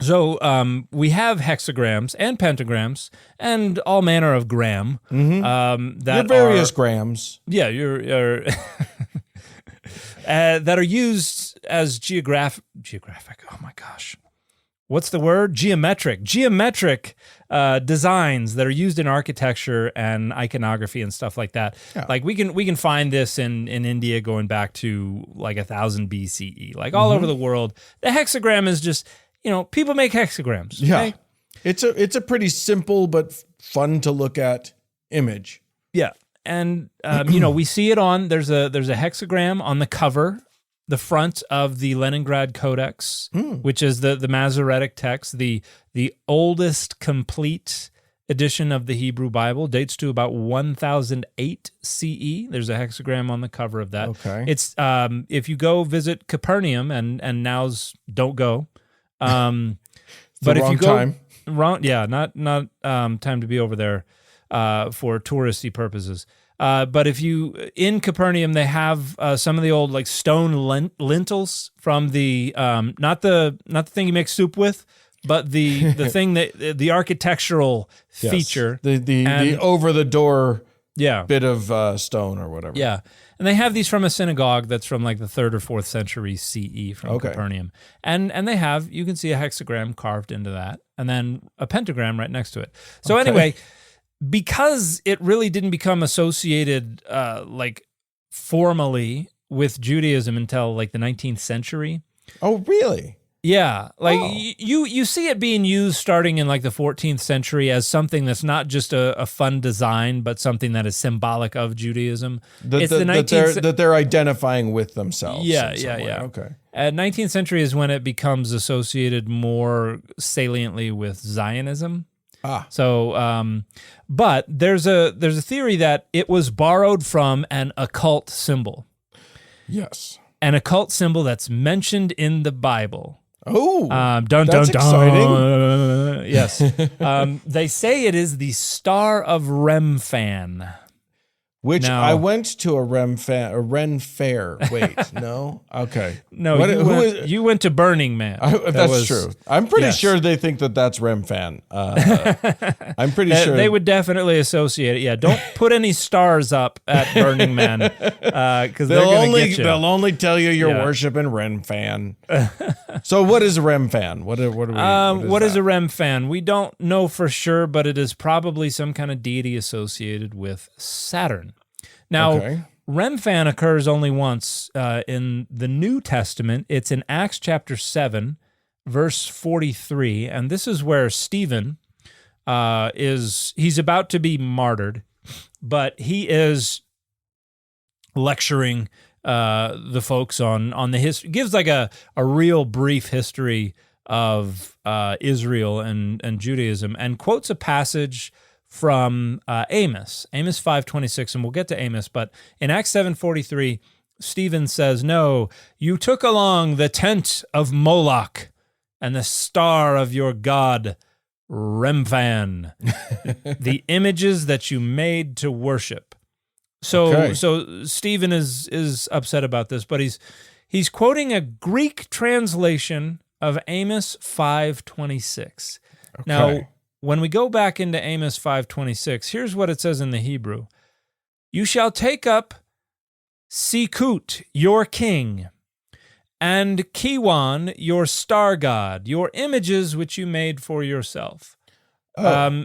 So we have hexagrams and pentagrams and all manner of gram. That Your various are, grams. Yeah, you're that are used as geographic. Oh my gosh, what's the word? Geometric designs that are used in architecture and iconography and stuff like that. Yeah. Like we can find this in India going back to like 1000 BCE, like all over the world. The hexagram is just, people make hexagrams. Yeah. Okay? It's a pretty simple but fun to look at image. Yeah. And we see it there's a hexagram on the cover, the front of the Leningrad Codex, which is the Masoretic text, the oldest complete edition of the Hebrew Bible, dates to about 1008 CE. There's a hexagram on the cover of that. Okay. It's if you go visit Capernaum, and now's don't go. But if wrong you go, time. not time to be over there for touristy purposes. But if you in Capernaum, they have some of the old like stone lintels from the not the thing you make soup with, but the thing that the architectural feature, the over the door yeah bit of stone or whatever. yeah. And they have these from a synagogue that's from like the 3rd or 4th century CE from Capernaum. And you can see a hexagram carved into that, and then a pentagram right next to it. So anyway, because it really didn't become associated like formally with Judaism until like the 19th century. Oh, really? Yeah, like you see it being used starting in like the 14th century as something that's not just a fun design, but something that is symbolic of Judaism. That they're identifying with themselves. Yeah, in some way. yeah. Okay. 19th century is when it becomes associated more saliently with Zionism. So, but there's a theory that it was borrowed from an occult symbol. Yes. An occult symbol that's mentioned in the Bible. Oh, that's exciting. Yes. They say it is the Star of Remphan. Which Now- I went to a Ren fair. Wait, no? Okay. No, What- you went to Burning Man. That's true. I'm pretty yes. sure they think that that's Remphan. I'm pretty sure. They would definitely associate it. Yeah, don't put any stars up at Burning Man because they're going to get you. They'll only tell you you're Yeah. worshiping Remphan. So what is a Remphan? What What is a Remphan? We don't know for sure, but it is probably some kind of deity associated with Saturn. Now, Okay. Remphan occurs only once in the New Testament. It's in Acts chapter 7, verse 43, and this is where Stephen he's about to be martyred, but he is lecturing the folks on the history, gives like a real brief history of Israel and Judaism, and quotes a passage from Amos 5:26, and we'll get to Amos, but in Acts 7:43, Stephen says, "No, you took along the tent of Moloch and the star of your god Remphan, the images that you made to worship." So Stephen is upset about this, but he's quoting a Greek translation of Amos 5:26. Now, when we go back into Amos 5:26, here's what it says in the Hebrew. You shall take up Sikut, your king, and Kiwan, your star god, your images which you made for yourself. A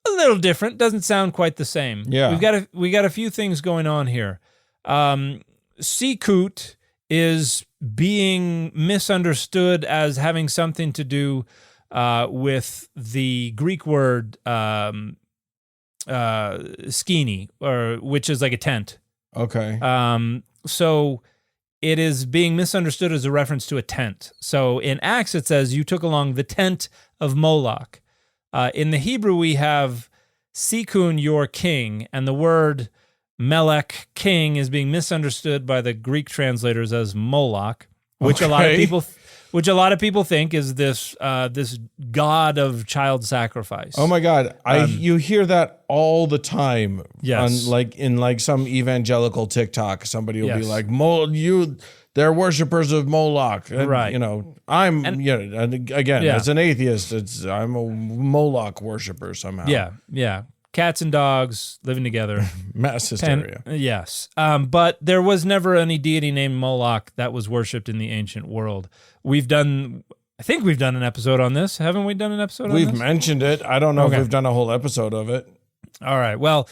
little different. Doesn't sound quite the same. Yeah. We got a few things going on here. Sikut is being misunderstood as having something to do with the Greek word skini, which is like a tent. Okay. So it is being misunderstood as a reference to a tent. So in Acts it says, you took along the tent of Moloch. In the Hebrew we have Sikun, your king, and the word Melech, king, is being misunderstood by the Greek translators as Moloch, which a lot of people which a lot of people think is this this god of child sacrifice. Oh my God! You hear that all the time. Yes. in some evangelical TikTok, somebody will be Yes. like, they're worshipers of Moloch. And, Right. I'm and again, Yeah. as an atheist, I'm a Moloch worshiper somehow. Yeah. Cats and dogs living together. Mass hysteria. Yes. But there was never any deity named Moloch that was worshipped in the ancient world. I think we've done an episode on this. Haven't we done an episode on this? We've mentioned it. I don't know Okay. if we've done a whole episode of it. All right. Well,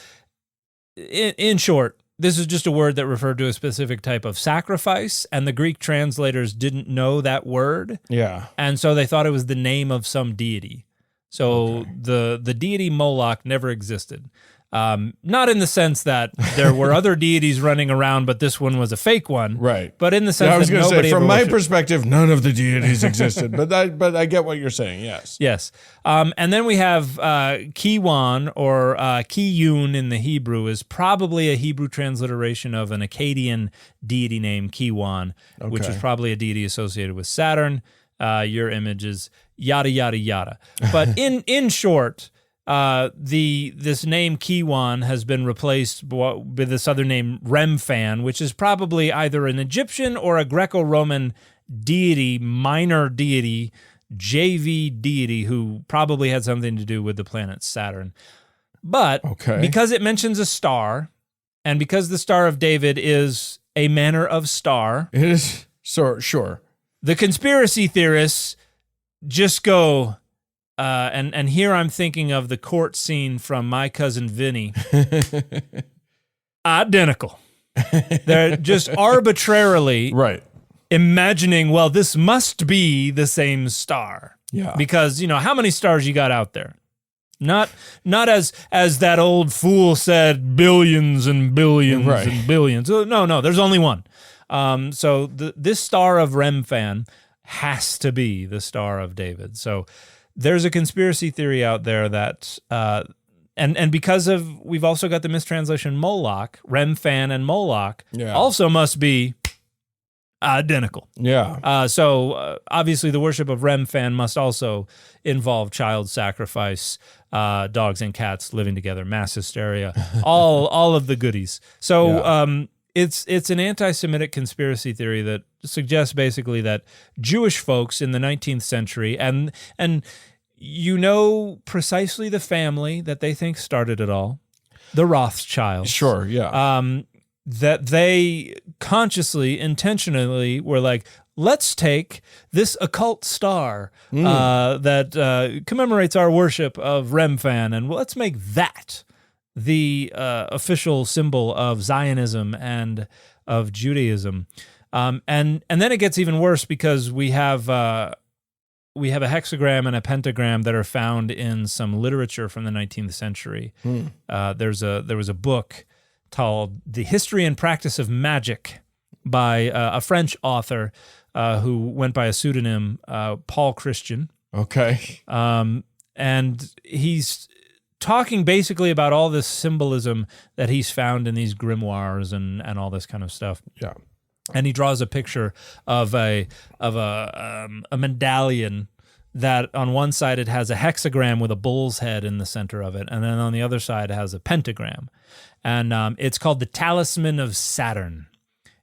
in short, this is just a word that referred to a specific type of sacrifice, and the Greek translators didn't know that word, Yeah. and so they thought it was the name of some deity. So the deity Moloch never existed. Not in the sense that there were other deities running around, but this one was a fake one. Right. But in the sense I was that going to nobody say, from ever my worshipped. perspective, none of the deities existed. But I get what you're saying. Yes. Yes. And then we have Kiwan, or Kiyun in the Hebrew, is probably a Hebrew transliteration of an Akkadian deity named Kiwan, which Okay. was probably a deity associated with Saturn. Your image is yada, yada, yada. But in short, this name Kiwan has been replaced with this other name Remphan, which is probably either an Egyptian or a Greco-Roman deity, minor deity, JV deity, who probably had something to do with the planet Saturn. But because it mentions a star, and because the Star of David is a manner of star, It is. Sure. the conspiracy theorists just go, and here I'm thinking of the court scene from My Cousin Vinny. Identical. They're just arbitrarily Right. imagining, well, this must be the same star. Yeah. Because, how many stars you got out there? Not as that old fool said, billions and billions Right. and billions. No, there's only one. So this star of Remphan has to be the Star of David. So there's a conspiracy theory out there that, and because of, we've also got the mistranslation Moloch, Remphan and Moloch also must be identical. Yeah. So obviously the worship of Remphan must also involve child sacrifice, dogs and cats living together, mass hysteria, all of the goodies. So it's an anti-Semitic conspiracy theory that suggests basically that Jewish folks in the 19th century, and precisely the family that they think started it all, the Rothschilds. Sure. Yeah. That they consciously, intentionally were like, let's take this occult star that commemorates our worship of Remphan, and let's make that the official symbol of Zionism and of Judaism. And then it gets even worse because we have a hexagram and a pentagram that are found in some literature from the 19th century. There was a book called The History and Practice of Magic by a French author who went by a pseudonym, Paul Christian. Okay. And he's talking basically about all this symbolism that he's found in these grimoires and all this kind of stuff. Yeah. And he draws a picture of a medallion that on one side it has a hexagram with a bull's head in the center of it, and then on the other side it has a pentagram. And it's called the Talisman of Saturn.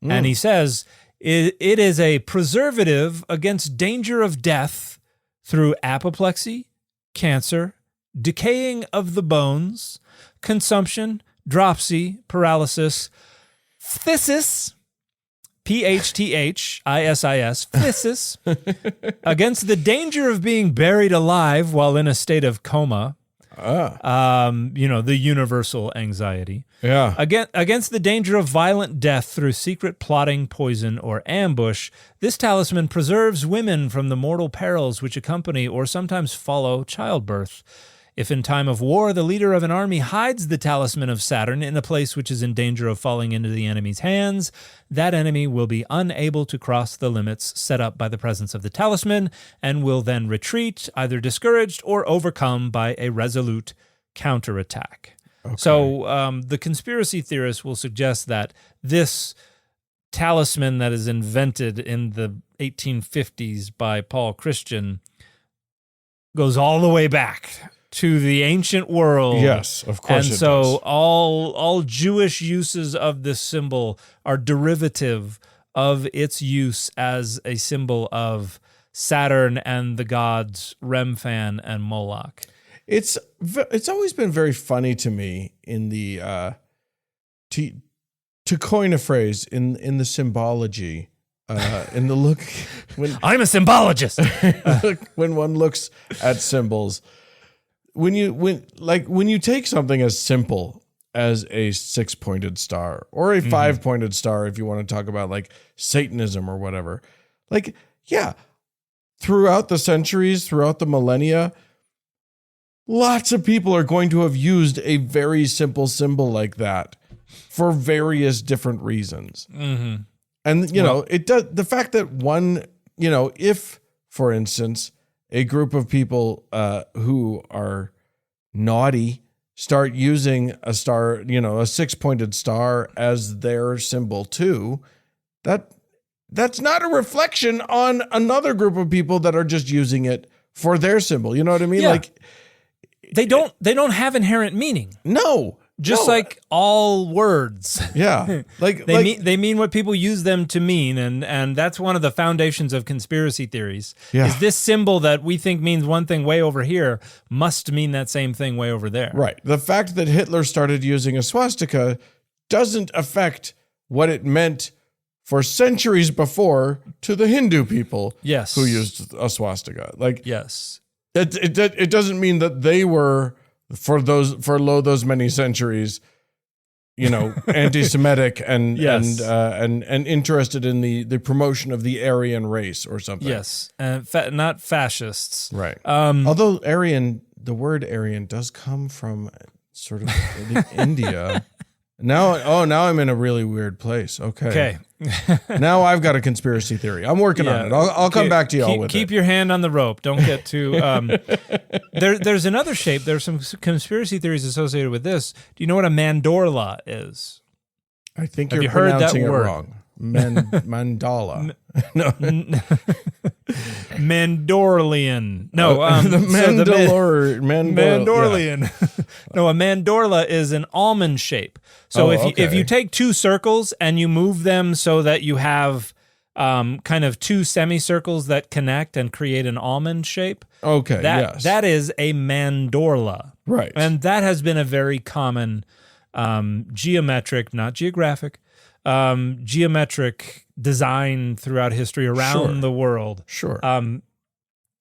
And he says it is a preservative against danger of death through apoplexy, cancer, decaying of the bones, consumption, dropsy, paralysis, phthisis, PHTHISIS, phthisis, against the danger of being buried alive while in a state of coma. The universal anxiety. Yeah. Against the danger of violent death through secret plotting, poison, or ambush, this talisman preserves women from the mortal perils which accompany or sometimes follow childbirth. If in time of war the leader of an army hides the talisman of Saturn in a place which is in danger of falling into the enemy's hands, that enemy will be unable to cross the limits set up by the presence of the talisman and will then retreat, either discouraged or overcome by a resolute counterattack. Okay. So the conspiracy theorists will suggest that this talisman that is invented in the 1850s by Paul Christian goes all the way back to the ancient world. Yes, of course. And it so does. all Jewish uses of this symbol are derivative of its use as a symbol of Saturn and the gods Remphan and Moloch. It's always been very funny to me in the to coin a phrase in the symbology in the look when I'm a symbologist. when one looks at symbols, when you take something as simple as a 6-pointed star or a 5-pointed star, if you want to talk about like Satanism or whatever, like, yeah, throughout the centuries, throughout the millennia, lots of people are going to have used a very simple symbol like that for various different reasons. Mm-hmm. And, it does, the fact that one, if, for instance, a group of people who are naughty start using a star, a 6-pointed star as their symbol too, that's not a reflection on another group of people that are just using it for their symbol. You know what I mean? Yeah. Like, They don't have inherent meaning. no. Just like all words. Yeah. They mean what people use them to mean, and that's one of the foundations of conspiracy theories. Yeah. Is this symbol that we think means one thing way over here must mean that same thing way over there. Right. The fact that Hitler started using a swastika doesn't affect what it meant for centuries before to the Hindu people Yes. who used a swastika. Like, Yes. it doesn't mean that they were for those many centuries, anti-Semitic and Yes. and interested in the promotion of the Aryan race or something. Yes. Not fascists. Right. Um, Although the word Aryan does come from sort of India. Now I'm in a really weird place. Okay. Now I've got a conspiracy theory. I'm working on it. I'll come back to y'all with it. Keep your hand on the rope. Don't get too. There's another shape. There's some conspiracy theories associated with this. Do you know what a mandorla is? I think Have you're you heard that pronouncing it word? wrong. Mandala. No. Mandorlian. No, The Mandorlian. Mandorlian. No, a mandorla is an almond shape. So if you take two circles and you move them so that you have kind of two semicircles that connect and create an almond shape. Okay, yes. That is a mandorla. Right. And that has been a very common geometric, not geographic, geometric design throughout history around the world. Sure.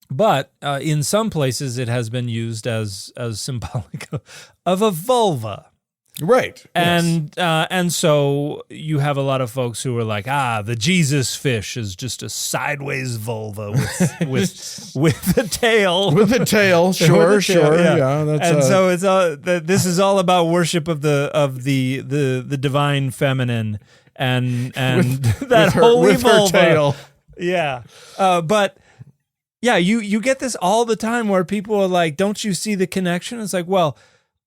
But in some places it has been used as symbolic of a vulva. Right. And so you have a lot of folks who are like, the Jesus fish is just a sideways vulva with a tail. With a tail, sure, With a tail, yeah. That's so it's all this is all about worship of the divine feminine and that holy vulva. Tail. Yeah, but yeah, you get this all the time where people are like, "Don't you see the connection?" It's like, well,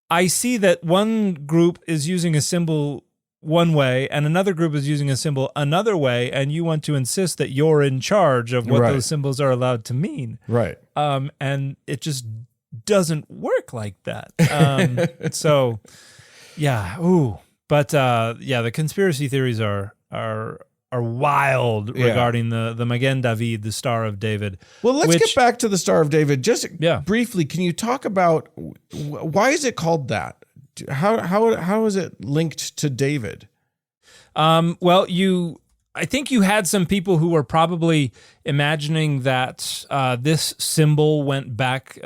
I see that one group is using a symbol one way and another group is using a symbol another way, and you want to insist that you're in charge of what those symbols are allowed to mean. Right. And it just doesn't work like that. So, yeah. Ooh. But the conspiracy theories are wild regarding the Magen David, the Star of David. Well, let's get back to the Star of David. Just briefly, can you talk about why is it called that? How is it linked to David? Well, I think you had some people who were probably imagining that this symbol went back.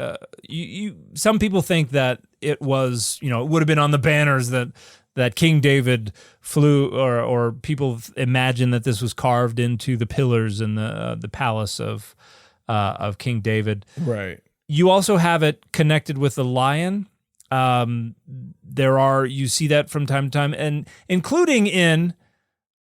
Some people think that it was, it would have been on the banners that King David flew, or people imagine that this was carved into the pillars in the palace of King David. Right. You also have it connected with the lion. You see that from time to time, and including in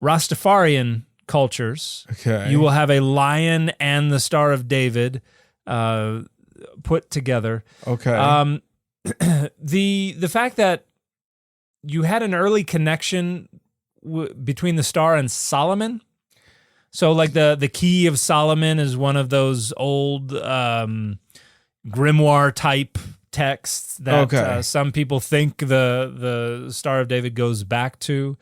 Rastafarian cultures. Okay. You will have a lion and the Star of David put together. Okay. The fact that you had an early connection between the star and Solomon. So like the Key of Solomon is one of those old grimoire type texts that some people think the Star of David goes back to.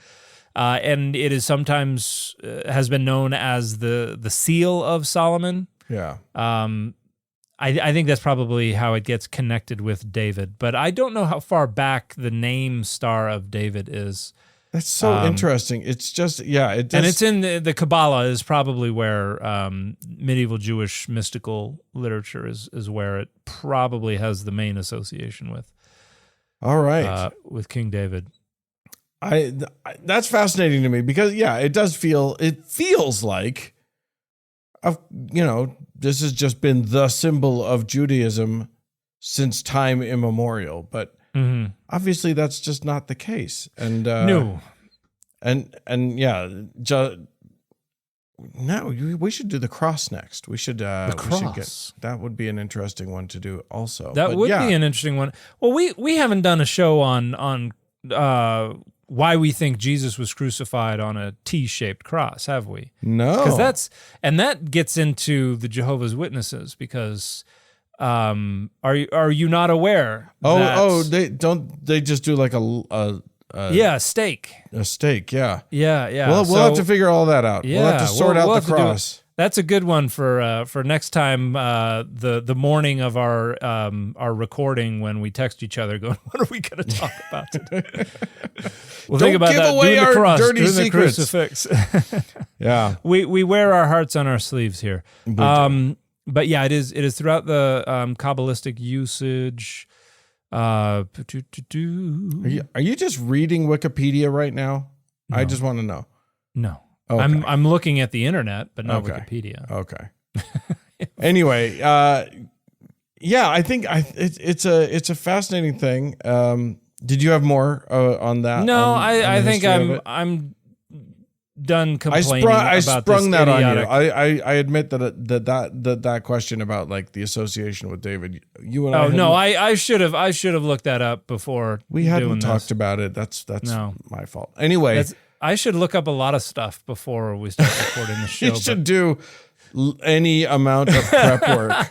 And it is sometimes has been known as the Seal of Solomon. Yeah. I think that's probably how it gets connected with David, but I don't know how far back the name Star of David is. That's so interesting. It's just, it does. And it's in the Kabbalah is probably where medieval Jewish mystical literature is where it probably has the main association with. All right. With King David. That's fascinating to me because it feels like, this has just been the symbol of Judaism since time immemorial, but obviously that's just not the case. And no, we should do the cross next. We should the cross. That would be an interesting one to do also. That would be an interesting one. Well, we haven't done a show on why we think Jesus was crucified on a T-shaped cross, have we? No. Because that gets into the Jehovah's Witnesses because are you not aware? They just do like a stake. A stake, yeah. Yeah. Well, we'll have to figure all that out. Yeah, we'll have to sort out the cross. That's a good one for next time. The morning of our recording when we text each other, going, "What are we going to talk about today?" We'll Don't think about give that. away Doing our the cross, dirty doing secrets. The crucifix. Yeah, we wear our hearts on our sleeves here. But yeah, it is throughout the Kabbalistic usage. Are you just reading Wikipedia right now? No. I just want to know. No. Okay. I'm looking at the internet, but not Wikipedia. Okay. Anyway, I think it's a fascinating thing. Did you have more on that? No, I think I'm done complaining. I about sprung this that idiotic. on you. I admit that question about like the association with David. You and I should have looked that up before. We hadn't talked about it. That's my fault. Anyway. I should look up a lot of stuff before we start recording the show. You should do any amount of prep work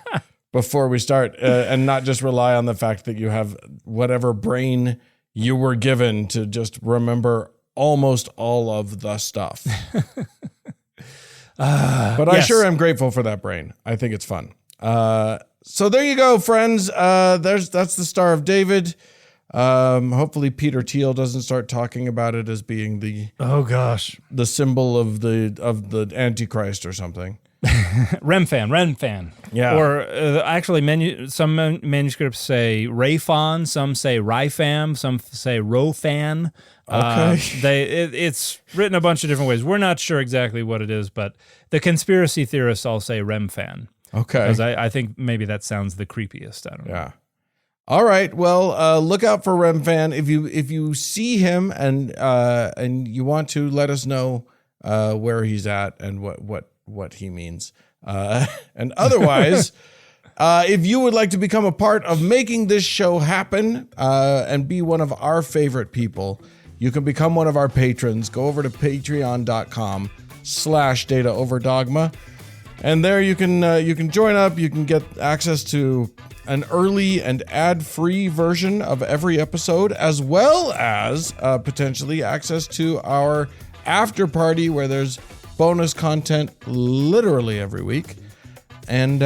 before we start and not just rely on the fact that you have whatever brain you were given to just remember almost all of the stuff. But I sure am grateful for that brain. I think it's fun. So there you go, friends. That's the Star of David. Hopefully Peter Thiel doesn't start talking about it as being the symbol of the antichrist or something. Remfan. Yeah. Or actually, some manuscripts say Rayfan, some say Ryfam, some say Rofan. Okay. It's written a bunch of different ways. We're not sure exactly what it is, but the conspiracy theorists all say Remfan. Okay. Because I think maybe that sounds the creepiest. I don't know. Yeah. All right. Well, look out for Remfan. If you see him and you want to let us know where he's at and what he means. And otherwise, if you would like to become a part of making this show happen and be one of our favorite people, you can become one of our patrons. Go over to patreon.com/Data Over Dogma. And there you can join up. You can get access to an early and ad-free version of every episode, as well as potentially access to our after party where there's bonus content literally every week. And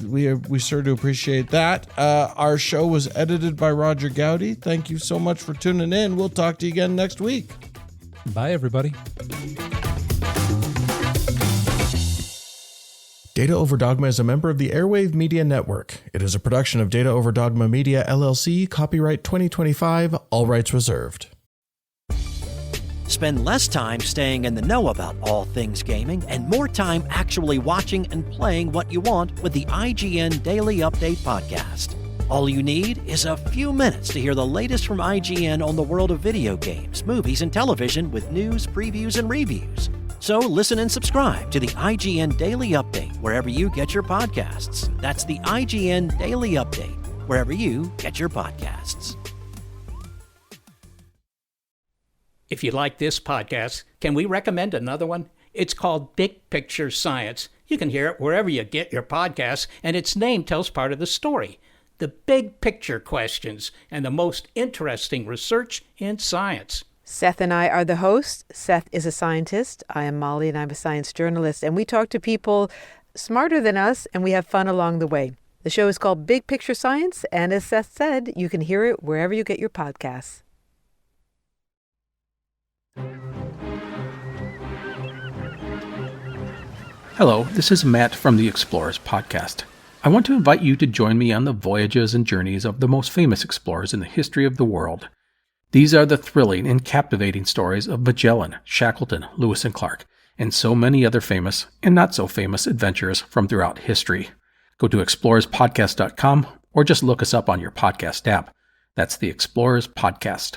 we sure do appreciate that. Our show was edited by Roger Gowdy. Thank you so much for tuning in. We'll talk to you again next week. Bye, everybody. Data Over Dogma is a member of the Airwave Media Network. It is a production of Data Over Dogma Media, LLC, copyright 2025, all rights reserved. Spend less time staying in the know about all things gaming and more time actually watching and playing what you want with the IGN Daily Update podcast. All you need is a few minutes to hear the latest from IGN on the world of video games, movies, and television with news, previews, and reviews. So listen and subscribe to the IGN Daily Update wherever you get your podcasts. That's the IGN Daily Update, wherever you get your podcasts. If you like this podcast, can we recommend another one? It's called Big Picture Science. You can hear it wherever you get your podcasts, and its name tells part of the story. The big picture questions and the most interesting research in science. Seth and I are the hosts. Seth is a scientist. I am Molly, and I'm a science journalist. And we talk to people smarter than us, and we have fun along the way. The show is called Big Picture Science, and as Seth said, you can hear it wherever you get your podcasts. Hello, this is Matt from the Explorers Podcast. I want to invite you to join me on the voyages and journeys of the most famous explorers in the history of the world. These are the thrilling and captivating stories of Magellan, Shackleton, Lewis and Clark, and so many other famous and not so famous adventurers from throughout history. Go to explorerspodcast.com or just look us up on your podcast app. That's the Explorers Podcast.